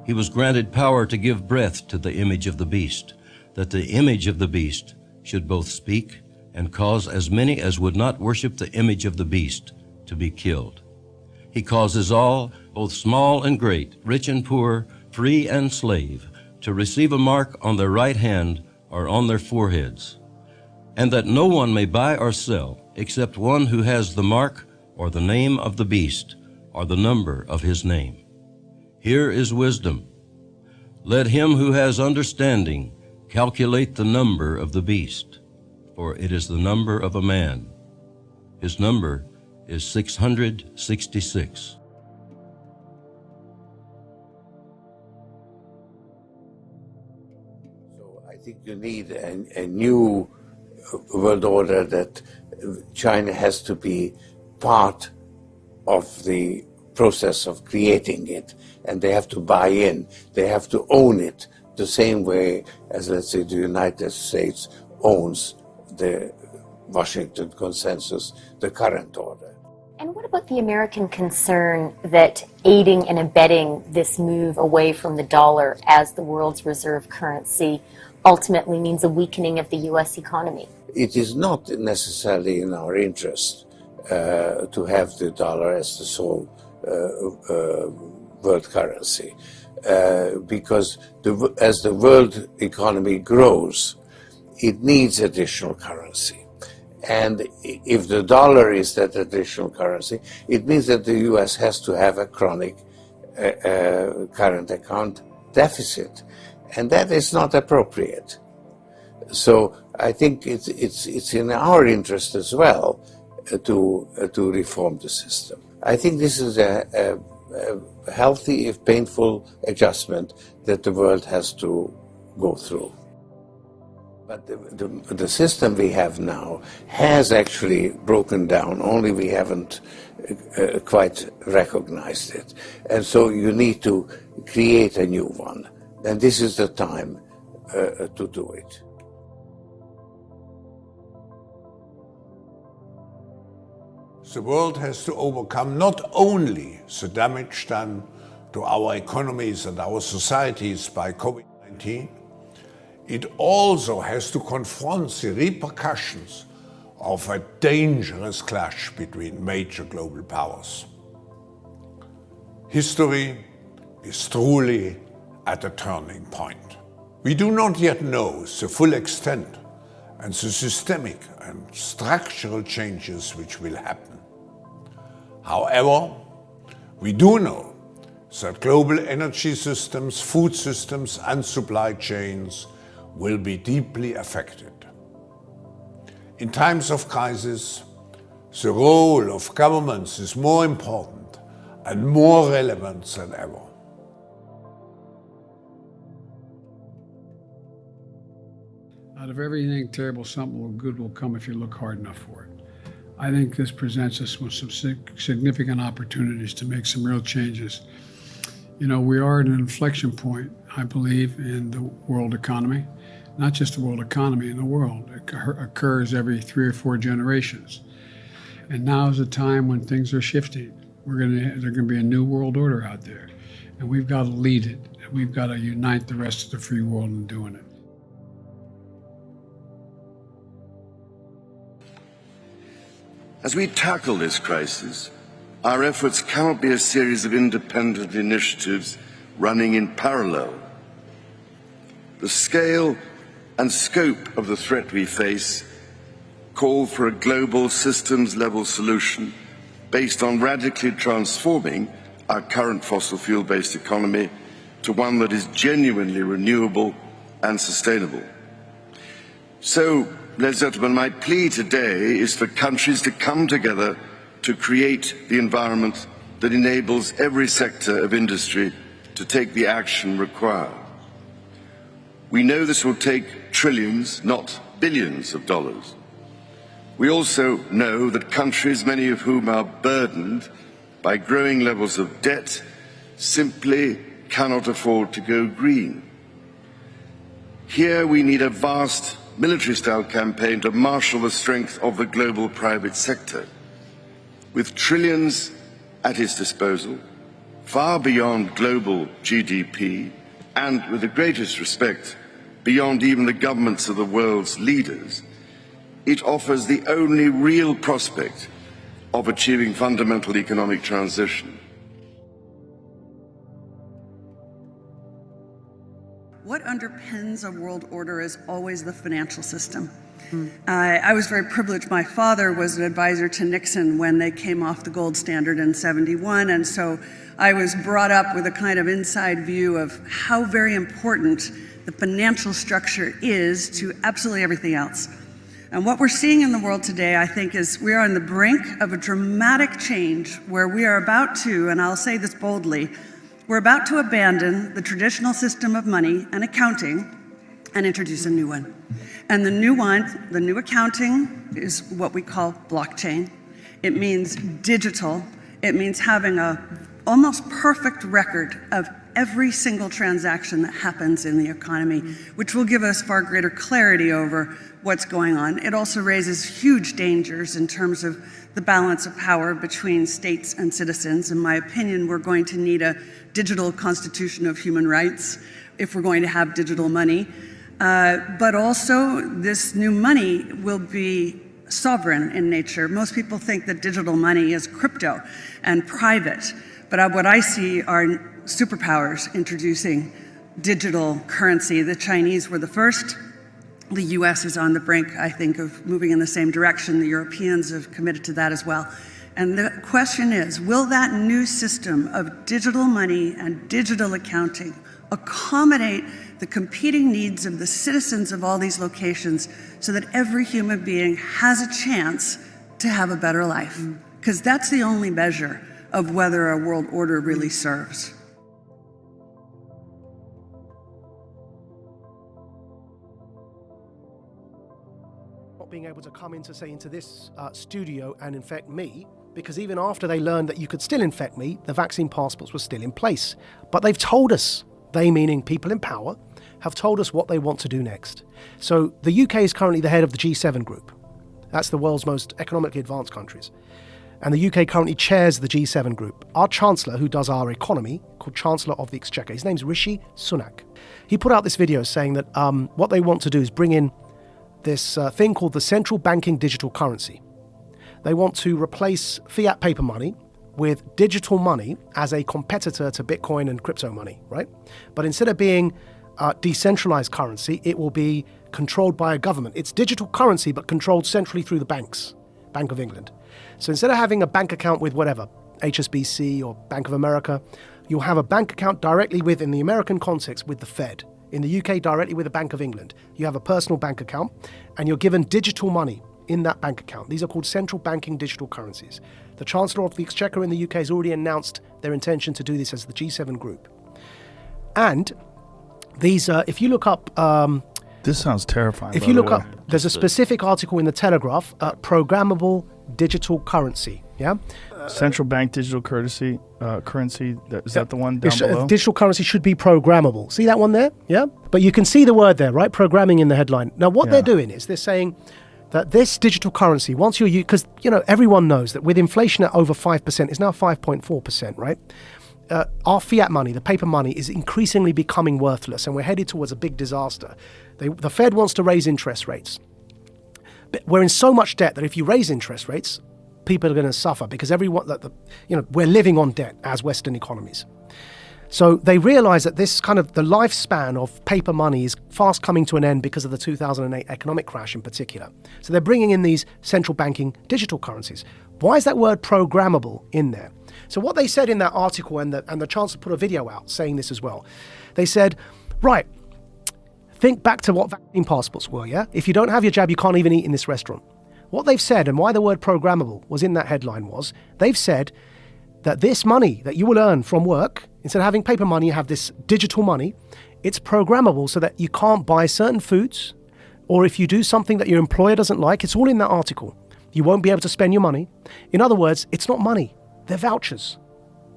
He was granted power to give breath to the image of the beast, that the image of the beast should both speak and cause as many as would not worship the image of the beast to be killed. He causes all, both small and great, rich and poor, free and slave, to receive a mark on their right hand or on their foreheads, and that no one may buy or sell except one who has the mark or the name of the beast or the number of his name. Here is wisdom. Let him who has understanding calculate the number of the beast, for it is the number of a man. His number is 666. So I think you need a new world order, that China has to be part of the process of creating it, and they have to buy in, they have to own it, the same way as, let's say, the United States owns the Washington Consensus, the current order. And what about the American concern that aiding and abetting this move away from the dollar as the world's reserve currency ultimately means a weakening of the U.S. economy? It is not necessarily in our interest to have the dollar as the sole world currency, because as the world economy grows, it needs additional currency. And if the dollar is that additional currency, it means that the U.S. has to have a chronic current account deficit, and that is not appropriate. So I think it's in our interest as well to reform the system. I think this is a healthy, if painful, adjustment that the world has to go through. But the system we have now has actually broken down, only we haven't quite recognized it. And so you need to create a new one. And this is the time to do it. The world has to overcome not only the damage done to our economies and our societies by COVID-19, it also has to confront the repercussions of a dangerous clash between major global powers. History is truly at a turning point. We do not yet know the full extent and the systemic and structural changes which will happen. However, we do know that global energy systems, food systems, and supply chains will be deeply affected. In times of crisis, the role of governments is more important and more relevant than ever. Out of everything terrible, something good will come if you look hard enough for it. I think this presents us with some significant opportunities to make some real changes. You know, we are at an inflection point, I believe, in the world economy. Not just the world economy, in the world. It occurs every 3 or 4 generations. And now is the time when things are shifting. There's going to be a new world order out there. And we've got to lead it. And we've got to unite the rest of the free world in doing it. As we tackle this crisis, our efforts cannot be a series of independent initiatives running in parallel. The scale and scope of the threat we face call for a global systems-level solution based on radically transforming our current fossil fuel-based economy to one that is genuinely renewable and sustainable. So, ladies and gentlemen, my plea today is for countries to come together to create the environment that enables every sector of industry to take the action required. We know this will take trillions, not billions of dollars. We also know that countries, many of whom are burdened by growing levels of debt, simply cannot afford to go green. Here we need a vast military-style campaign to marshal the strength of the global private sector. With trillions at its disposal, far beyond global GDP, and with the greatest respect, beyond even the governments of the world's leaders, it offers the only real prospect of achieving fundamental economic transition. What underpins a world order is always the financial system. I was very privileged. My father was an advisor to Nixon when they came off the gold standard in '71, and so I was brought up with a kind of inside view of how very important the financial structure is to absolutely everything else. And what we're seeing in the world today, I think, is we are on the brink of a dramatic change where we are about to, and I'll say this boldly, we're about to abandon the traditional system of money and accounting and introduce a new one. And the new accounting is what we call blockchain. It means digital. It means having a almost perfect record of every single transaction that happens in the economy, which will give us far greater clarity over what's going on. It also raises huge dangers in terms of the balance of power between states and citizens. In my opinion, we're going to need a digital constitution of human rights if we're going to have digital money. But also, this new money will be sovereign in nature. Most people think that digital money is crypto and private, but what I see are superpowers introducing digital currency. The Chinese were the first. The US is on the brink, I think, of moving in the same direction. The Europeans have committed to that as well. And the question is, will that new system of digital money and digital accounting accommodate the competing needs of the citizens of all these locations so that every human being has a chance to have a better life? Because that's the only measure of whether a world order really serves. Not being able to come into this studio and infect me, because even after they learned that you could still infect me, the vaccine passports were still in place. But they've told us, they meaning people in power, have told us what they want to do next. So the UK is currently the head of the G7 group. That's the world's most economically advanced countries. And the UK currently chairs the G7 group. Our Chancellor, who does our economy, called Chancellor of the Exchequer, his name's Rishi Sunak. He put out this video saying that what they want to do is bring in this thing called the central banking digital currency. They want to replace fiat paper money with digital money as a competitor to Bitcoin and crypto money, right? But instead of being decentralized currency, it will be controlled by a government. It's digital currency, but controlled centrally through the banks, Bank of England. So instead of having a bank account with whatever, HSBC or Bank of America, you'll have a bank account directly with, in the American context, with the Fed. In the UK, directly with the Bank of England. You have a personal bank account, and you're given digital money in that bank account. These are called central banking digital currencies. The Chancellor of the Exchequer in the UK has already announced their intention to do this as the G7 group. And these, if you look up... this sounds terrifying. If you look up, there's a specific article in the Telegraph, programmable digital currency, yeah? Central bank digital currency, is that the one down below? Digital currency should be programmable. See that one there? Yeah? But you can see the word there, right? Programming in the headline. Now, what they're doing is they're saying that this digital currency, once you're because everyone knows that with inflation at over 5%, it's now 5.4%, right? Our fiat money, the paper money, is increasingly becoming worthless, and we're headed towards a big disaster. The Fed wants to raise interest rates. But we're in so much debt that if you raise interest rates, people are going to suffer because we're living on debt as Western economies. So they realize that this kind of the lifespan of paper money is fast coming to an end because of the 2008 economic crash in particular. So they're bringing in these central banking digital currencies. Why is that word programmable in there? So what they said in that article, and the Chancellor put a video out saying this as well, they said, right, think back to what vaccine passports were, yeah? If you don't have your jab, you can't even eat in this restaurant. What they've said, and why the word programmable was in that headline was, they've said that this money that you will earn from work, instead of having paper money, you have this digital money, it's programmable so that you can't buy certain foods, or if you do something that your employer doesn't like, it's all in that article. You won't be able to spend your money. In other words, it's not money. They're vouchers.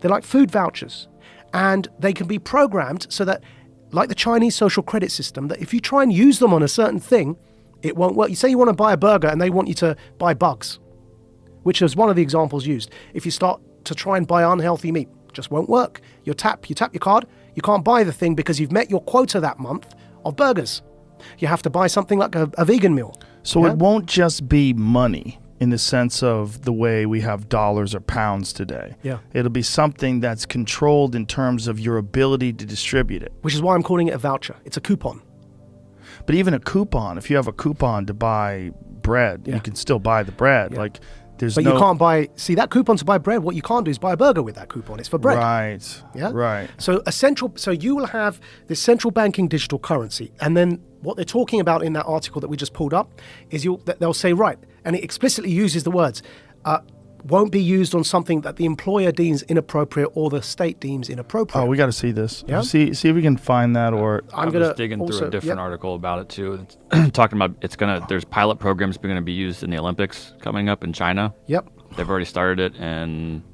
They're like food vouchers. And they can be programmed so that, like the Chinese social credit system, that if you try and use them on a certain thing, it won't work. You say you want to buy a burger and they want you to buy bugs, which is one of the examples used. If you start to try and buy unhealthy meat, Just won't work. You tap your card, you can't buy the thing because you've met your quota that month of burgers. You have to buy something like a vegan meal. So it won't just be money in the sense of the way we have dollars or pounds today. Yeah. It'll be something that's controlled in terms of your ability to distribute it. Which is why I'm calling it a voucher. It's a coupon. But even a coupon, if you have a coupon to buy bread, you can still buy the bread. Yeah. Like there's But no... you can't buy, see that coupon to buy bread, what you can't do is buy a burger with that coupon. It's for bread. Right. Yeah. Right. So you will have this central banking digital currency, and then what they're talking about in that article that we just pulled up is they'll say, right, and it explicitly uses the words, won't be used on something that the employer deems inappropriate or the state deems inappropriate. Oh, we got to see this. Yeah? See if we can find that, or I'm just digging through a different article about it too. It's talking about there's pilot programs going to be used in the Olympics coming up in China. Yep. They've already started it, and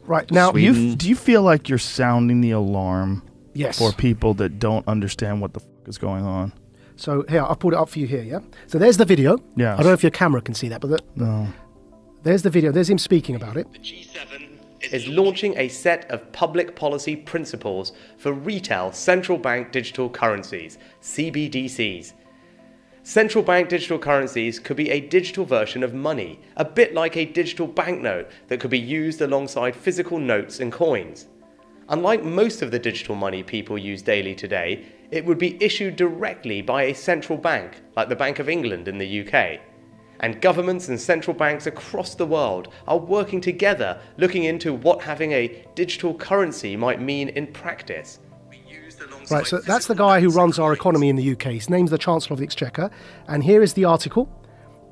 right now, do you feel like you're sounding the alarm? Yes. For people that don't understand what the fuck is going on. So here, I've pulled it up for you here. Yeah. So there's the video. Yeah. I don't know if your camera can see that, but no. There's the video. There's him speaking about it. The G7 is launching a set of public policy principles for retail central bank digital currencies, CBDCs. Central bank digital currencies could be a digital version of money, a bit like a digital banknote that could be used alongside physical notes and coins. Unlike most of the digital money people use daily today, it would be issued directly by a central bank, like the Bank of England in the UK. And governments and central banks across the world are working together, looking into what having a digital currency might mean in practice. Right, so that's the guy who runs our economy in the UK. His name's the Chancellor of the Exchequer. And here is the article.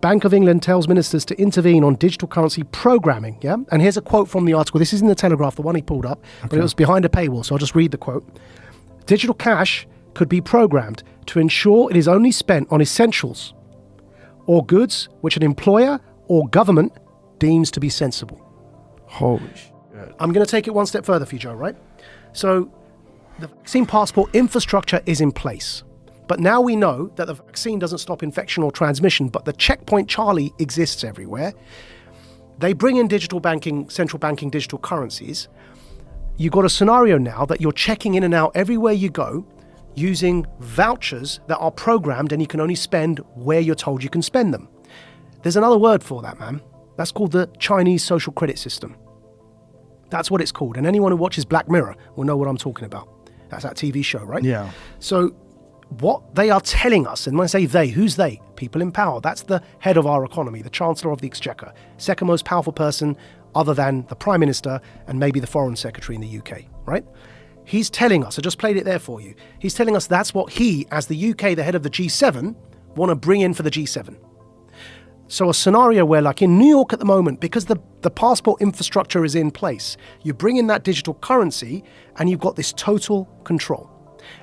Bank of England tells ministers to intervene on digital currency programming. Yeah, and here's a quote from the article. This is in the Telegraph, the one he pulled up, but it was behind a paywall, so I'll just read the quote. Digital cash could be programmed to ensure it is only spent on essentials or goods which an employer or government deems to be sensible. Holy shit. I'm going to take it one step further for you, Joe, right? So the vaccine passport infrastructure is in place. But now we know that the vaccine doesn't stop infection or transmission, but the checkpoint Charlie exists everywhere. They bring in digital banking, central banking digital currencies. You've got a scenario now that you're checking in and out everywhere you go using vouchers that are programmed, and you can only spend where you're told you can spend them. There's another word for that, man. That's called the Chinese social credit system. That's what it's called. And anyone who watches Black Mirror will know what I'm talking about. That's that TV show, right? Yeah. So what they are telling us, and when I say they, who's they? People in power. That's the head of our economy, the Chancellor of the Exchequer, second most powerful person other than the Prime Minister and maybe the Foreign Secretary in the UK, right? He's telling us, I just played it there for you, he's telling us that's what he, as the UK, the head of the G7, want to bring in for the G7. So a scenario where, like in New York at the moment, because the passport infrastructure is in place, you bring in that digital currency and you've got this total control.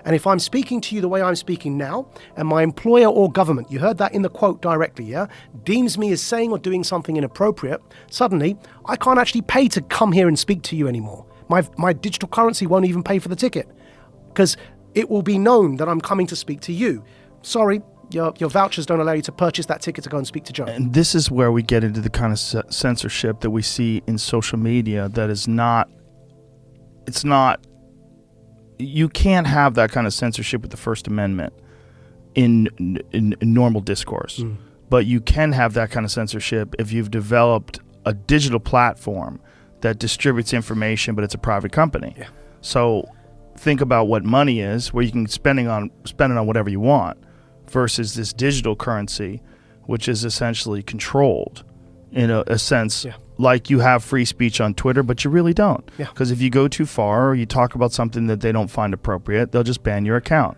And if I'm speaking to you the way I'm speaking now, and my employer or government, you heard that in the quote directly, yeah, deems me as saying or doing something inappropriate, suddenly I can't actually pay to come here and speak to you anymore. My digital currency won't even pay for the ticket because it will be known that I'm coming to speak to you. Sorry, your vouchers don't allow you to purchase that ticket to go and speak to Joe. And this is where we get into the kind of censorship that we see in social media that is not, it's not, you can't have that kind of censorship with the First Amendment in normal discourse. But you can have that kind of censorship if you've developed a digital platform that distributes information, but it's a private company. Yeah. So think about what money is, where you can spend it on whatever you want, versus this digital currency, which is essentially controlled in a sense, like you have free speech on Twitter, but you really don't. Because if you go too far or you talk about something that they don't find appropriate, they'll just ban your account.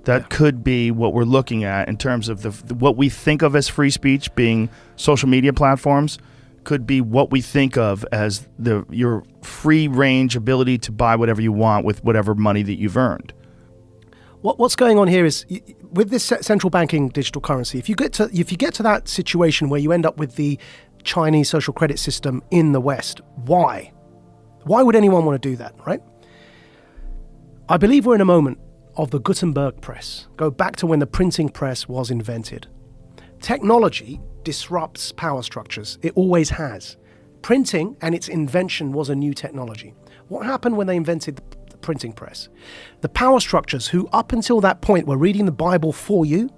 That could be what we're looking at in terms of what we think of as free speech being social media platforms, could be what we think of as your free range ability to buy whatever you want with whatever money that you've earned. What's going on here is, with this central banking digital currency, if you get to that situation where you end up with the Chinese social credit system in the West, why would anyone want to do that, right? I believe we're in a moment of the Gutenberg press. Go back to when the printing press was invented. Technology disrupts power structures. It always has. Printing and its invention was a new technology. What happened when they invented the printing press? The power structures who up until that point were reading the Bible for you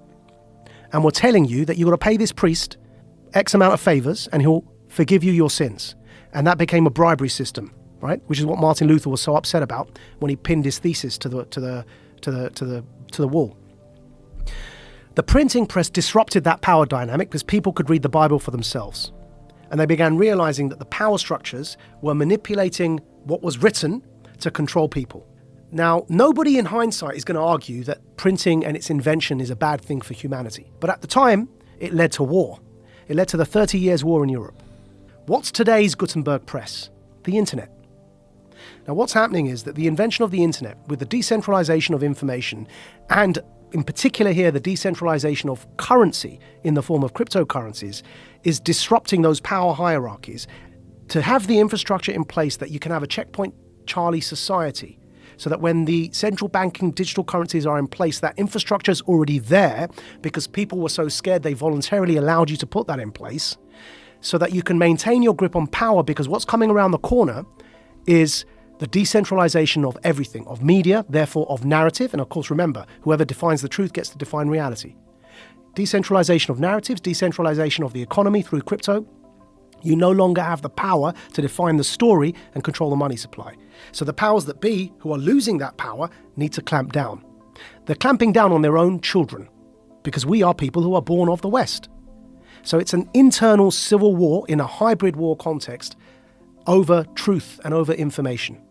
and were telling you that you've got to pay this priest X amount of favors and he'll forgive you your sins. And that became a bribery system, right? Which is what Martin Luther was so upset about when he pinned his thesis to the wall. The printing press disrupted that power dynamic because people could read the Bible for themselves. And they began realizing that the power structures were manipulating what was written to control people. Now, nobody in hindsight is going to argue that printing and its invention is a bad thing for humanity. But at the time, it led to war. It led to the 30 Years' War in Europe. What's today's Gutenberg press? The internet. Now, what's happening is that the invention of the internet, with the decentralization of information, and in particular here, the decentralization of currency in the form of cryptocurrencies, is disrupting those power hierarchies to have the infrastructure in place that you can have a checkpoint Charlie society, so that when the central banking digital currencies are in place, that infrastructure is already there because people were so scared they voluntarily allowed you to put that in place, so that you can maintain your grip on power, because what's coming around the corner is the decentralization of everything, of media, therefore of narrative, and of course remember, whoever defines the truth gets to define reality. Decentralization of narratives, decentralization of the economy through crypto. You no longer have the power to define the story and control the money supply. So the powers that be, who are losing that power, need to clamp down. They're clamping down on their own children, because we are people who are born of the West. So it's an internal civil war in a hybrid war context over truth and over information.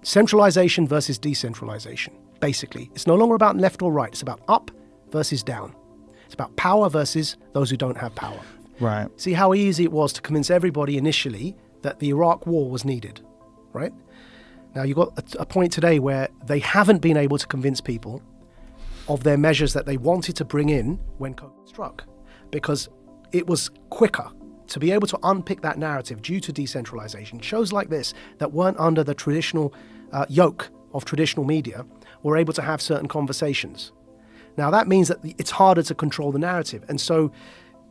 Centralization versus decentralization, basically. It's no longer about left or right. It's about up versus down. It's about power versus those who don't have power. Right. See how easy it was to convince everybody initially that the Iraq war was needed, right? Now, you've got a point today where they haven't been able to convince people of their measures that they wanted to bring in when COVID struck, because it was quicker to be able to unpick that narrative due to decentralization. Shows like this that weren't under the traditional yoke of traditional media were able to have certain conversations. Now, that means that it's harder to control the narrative. And so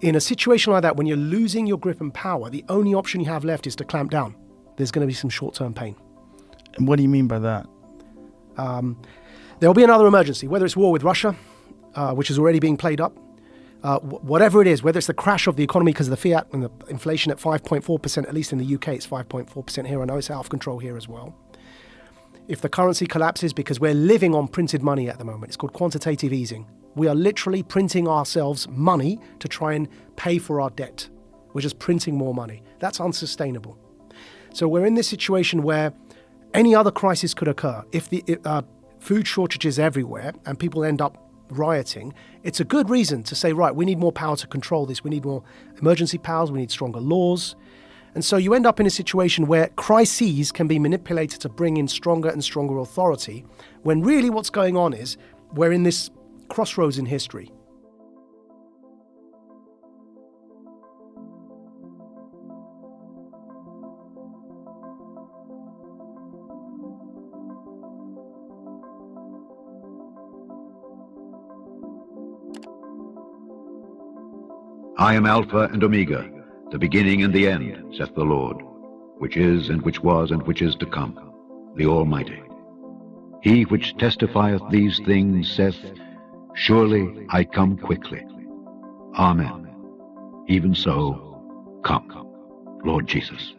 in a situation like that, when you're losing your grip and power, the only option you have left is to clamp down. There's going to be some short-term pain. And what do you mean by that? There'll be another emergency, whether it's war with Russia, which is already being played up, whatever it is, whether it's the crash of the economy because of the fiat and the inflation at 5.4%, at least in the UK, it's 5.4% here. I know it's out of control here as well. If the currency collapses, because we're living on printed money at the moment, it's called quantitative easing. We are literally printing ourselves money to try and pay for our debt. We're just printing more money. That's unsustainable. So we're in this situation where any other crisis could occur. If the food shortages everywhere and people end up rioting, it's a good reason to say, right, we need more power to control this. We need more emergency powers. We need stronger laws. And so you end up in a situation where crises can be manipulated to bring in stronger and stronger authority, when really what's going on is we're in this crossroads in history. I am Alpha and Omega, the beginning and the end, saith the Lord, which is, and which was, and which is to come, the Almighty. He which testifieth these things saith, Surely I come quickly. Amen. Even so, come, Lord Jesus.